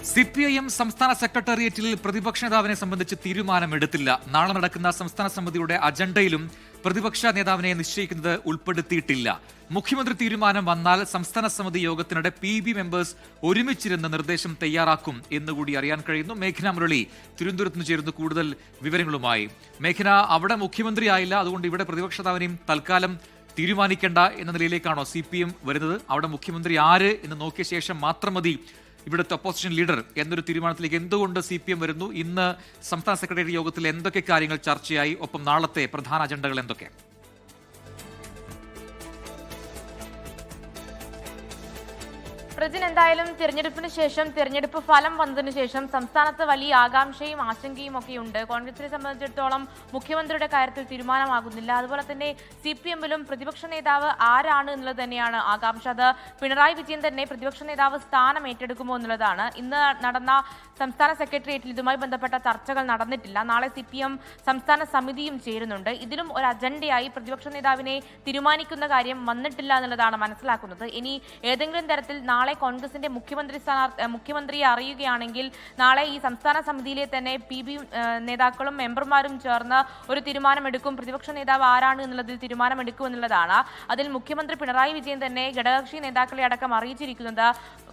CPIM സംസ്ഥാന സെക്രട്ടേറിയറ്റിൽ പ്രതിപക്ഷ നേതാവിനെ സംബന്ധിച്ച് തീരുമാനമെടുത്തില്ല. നാളെ നടക്കുന്ന സംസ്ഥാന സമിതിയുടെ അജണ്ടയിലും പ്രതിപക്ഷ നേതാവിനെ നിശ്ചയിക്കുന്നത് ഉൾപ്പെടുത്തിയിട്ടില്ല. മുഖ്യമന്ത്രി തീരുമാനം വന്നാൽ സംസ്ഥാന സമിതി യോഗത്തിനിടെ PB മെമ്പേഴ്സ് ഒരുമിച്ചിരുന്ന് നിർദ്ദേശം തയ്യാറാക്കും എന്നുകൂടി അറിയാൻ കഴിയുന്നു. മേഘന മുരളി തിരുവനന്തപുരത്ത് നിന്ന് ചേരുന്നു കൂടുതൽ വിവരങ്ങളുമായി. മേഘന, അവിടെ മുഖ്യമന്ത്രി ആയില്ല, അതുകൊണ്ട് ഇവിടെ പ്രതിപക്ഷ നേതാവിനെയും തൽക്കാലം തീരുമാനിക്കേണ്ട എന്ന നിലയിലേക്കാണോ CPM വരുന്നത്? അവിടെ മുഖ്യമന്ത്രി ആര് എന്ന് നോക്കിയ ശേഷം മാത്രം മതി ഇവിടുത്തെ ഒപ്പോസിഷൻ ലീഡർ എന്നൊരു തീരുമാനത്തിലേക്ക് എന്തുകൊണ്ട് CPM വരുന്നു? ഇന്ന് സംസ്ഥാന സെക്രട്ടേറിയറ്റ് യോഗത്തിൽ എന്തൊക്കെ കാര്യങ്ങൾ ചർച്ചയായി? ഒപ്പം നാളത്തെ പ്രധാന അജണ്ടകൾ എന്തൊക്കെ? പ്രജിൻ, എന്തായാലും തിരഞ്ഞെടുപ്പിന് ശേഷം തിരഞ്ഞെടുപ്പ് ഫലം വന്നതിന് ശേഷം സംസ്ഥാനത്ത് വലിയ ആകാംക്ഷയും ആശങ്കയും ഒക്കെയുണ്ട്. കോൺഗ്രസിനെ സംബന്ധിച്ചിടത്തോളം മുഖ്യമന്ത്രിയുടെ കാര്യത്തിൽ തീരുമാനമാകുന്നില്ല. അതുപോലെ തന്നെ CPM-ലും പ്രതിപക്ഷ നേതാവ് ആരാണ് എന്നുള്ളത് തന്നെയാണ് ആകാംക്ഷ. അത് പിണറായി വിജയൻ തന്നെ പ്രതിപക്ഷ നേതാവ് സ്ഥാനം ഏറ്റെടുക്കുമോ എന്നുള്ളതാണ്. ഇന്ന് നടന്ന സംസ്ഥാന സെക്രട്ടേറിയറ്റിൽ ഇതുമായി ബന്ധപ്പെട്ട ചർച്ചകൾ നടന്നിട്ടില്ല. നാളെ CPM സംസ്ഥാന സമിതിയും ചേരുന്നുണ്ട്. ഇതിലും ഒരു അജണ്ടയായി പ്രതിപക്ഷ നേതാവിനെ തീരുമാനിക്കുന്ന കാര്യം വന്നിട്ടില്ല എന്നുള്ളതാണ് മനസ്സിലാക്കുന്നത്. ഇനി ഏതെങ്കിലും തരത്തിൽ നാളെ കോൺഗ്രസിന്റെ മുഖ്യമന്ത്രിയെ അറിയുകയാണെങ്കിൽ നാളെ ഈ സംസ്ഥാന സമിതിയിലെ തന്നെ PB നേതാക്കളും മെമ്പർമാരും ചേർന്ന് ഒരു തീരുമാനമെടുക്കും. പ്രതിപക്ഷ നേതാവ് ആരാണ് എന്നുള്ളതിൽ തീരുമാനമെടുക്കും എന്നുള്ളതാണ്. അതിൽ മുഖ്യമന്ത്രി പിണറായി വിജയൻ തന്നെ ഘടകകക്ഷി നേതാക്കളെ അടക്കം അറിയിച്ചിരിക്കുന്നത്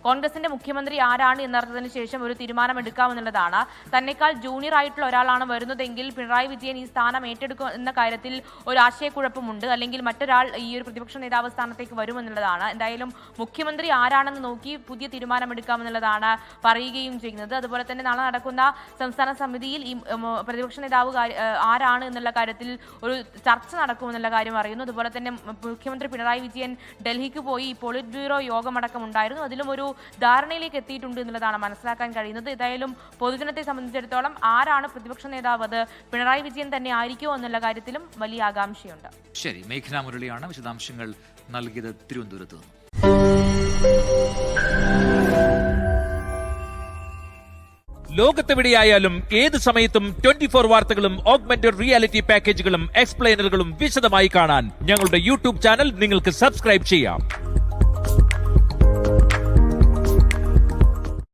കോൺഗ്രസിന്റെ മുഖ്യമന്ത്രി ആരാണ് എന്നറിഞ്ഞതിന് ശേഷം ഒരു തീരുമാനമെടുക്കാമെന്നുള്ളതാണ്. തന്നെക്കാൾ ജൂനിയർ ആയിട്ടുള്ള ഒരാളാണ് വരുന്നതെങ്കിൽ പിണറായി വിജയൻ ഈ സ്ഥാനം ഏറ്റെടുക്കും എന്ന കാര്യത്തിൽ ഒരു ആശയക്കുഴപ്പമുണ്ട്. അല്ലെങ്കിൽ മറ്റൊരാൾ ഈ ഒരു പ്രതിപക്ഷ നേതാവ് സ്ഥാനത്തേക്ക് വരുമെന്നുള്ളതാണ്. എന്തായാലും മുഖ്യമന്ത്രി ആരാണെന്ന് നോക്കി പുതിയ തീരുമാനമെടുക്കാമെന്നുള്ളതാണ് പറയുകയും ചെയ്യുന്നത്. അതുപോലെ തന്നെ നാളെ നടക്കുന്ന സംസ്ഥാന സമിതിയിൽ ഈ പ്രതിപക്ഷ നേതാവ് ആരാണ് എന്നുള്ള കാര്യത്തിൽ ഒരു ചർച്ച നടക്കുമെന്നുള്ള കാര്യം അറിയുന്നു. അതുപോലെ തന്നെ മുഖ്യമന്ത്രി പിണറായി വിജയൻ ഡൽഹിക്ക് പോയി പോളിറ്റ് ബ്യൂറോ യോഗമടക്കം ഉണ്ടായിരുന്നു. അതിലും ഒരു ധാരണയിലേക്ക് എത്തിയിട്ടുണ്ട് എന്നുള്ളതാണ് മനസ്സിലാക്കാൻ കഴിയുന്നത്. ഏതായാലും പൊതുജനത്തെ സംബന്ധിച്ചിടത്തോളം ആരാണ് പ്രതിപക്ഷ നേതാവ്, അത് പിണറായി വിജയൻ തന്നെ ആയിരിക്കുമോ എന്നുള്ള കാര്യത്തിലും വലിയ ആകാംക്ഷയുണ്ട്. ശരി, മേഘന മുരളിയാണ് വിശദാംശങ്ങൾ നൽകിയത് തിരുവനന്തപുരത്ത് നിന്ന്. ലോകത്തെവിടെയായാലും ഏത് സമയത്തും 24 വാർത്തകളും ഓഗ്മെന്റഡ് റിയാലിറ്റി പാക്കേജുകളും എക്സ്പ്ലെയിനറുകളും വിശദമായി കാണാൻ ഞങ്ങളുടെ YouTube ചാനൽ നിങ്ങൾക്ക് സബ്സ്ക്രൈബ് ചെയ്യാം.